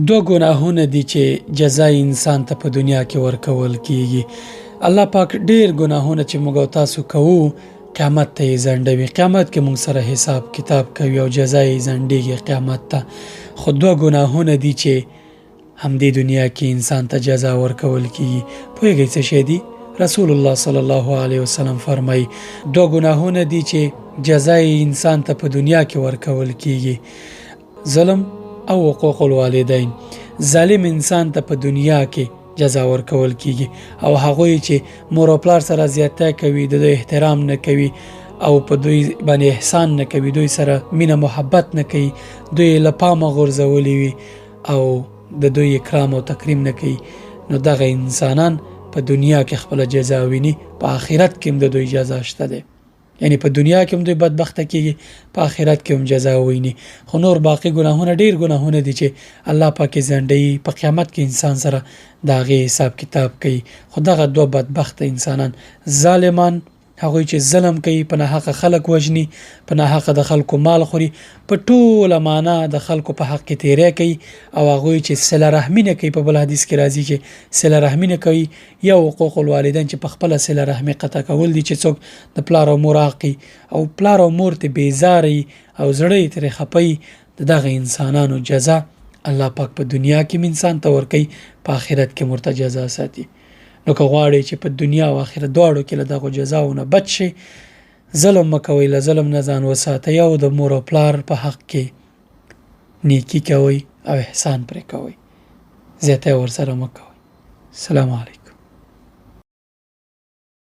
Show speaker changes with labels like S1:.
S1: دو ګناهونه دي چې جزای انسان ته په دنیا کې ورکول کیږي. الله پاک ډیر ګناهونه چې موږ او تاسو کوو قیامت ته یې ځنډوي. قیامت کې موږ سره حساب کتاب کوي او جزای یې ځنډېږي قیامت ته. خو دوه ګناهونه دي چې همدې دنیا کې انسان ته جزا ورکول کیږي. پوهېږئ څه شی دي؟ رسول الله صلی الله علیه وسلم فرمایي دوه ګناهونه دي چې جزای انسان ته په دنیا کې ورکول کیږي: ظلم او حقوق الوالدین. ظالم انسان ته په دنیا کې جزا ورکول کیږي او هغوی چې مور او پلار سره زیاته کوي، د دوی احترام نه کوي او په دوی باندې احسان نه کوي، دوی سره مینه محبت نه کوي، دوی له پامه غورځولي وي او د دوی اکرام او تکریم نه کوي، نو دغه انسانان په دنیا کې خپل جزا ویني، په آخرت کې هم د دوی جزا شته ده. یعنی په دنیا کې هم دوی بدبخته کیږي، په آخرت کې هم جزا ویني. خو نور باقی ګناهونه ډیر ګناهونه دي چې الله پاک ځنډي، په قیامت کې انسان سره د هغې حساب کتاب کوي. خو دغه دوه بدبخته انسانان، ظالمان، هغوی چې ظلم کوي، په ناحقه خلک وژني، په ناحقه د خلکو مال خوري، په ټوله معنا د خلکو په حق کې تیری کوي، او هغوی چې صله رحمي نه کوي. په بل حدیث کې راځي چې صله رحمي نه کوي، یا حقوق الوالدین چې په خپله صله رحمي قطع کول دي، چې څوک د پلار او مور حق او پلار او مور ته بیزاري او زړه یې ترې خپوي، د دغه انسانانو جزا الله پاک په دنیا کې انسان ته ورکوي، په آخرت کې ورته جزا ساتي. نو که غواړئ چې په دنیا او آخرت دواړو کې له دغو جزاونه بچ شئ، ظلم مه کوئ، له ظلم نه ځان وساتئ او د مور او پلار په حق کې نیکي کوئ او احسان پرې کوئ، زیاتی ورسره مه کوئ. السلام علیکم.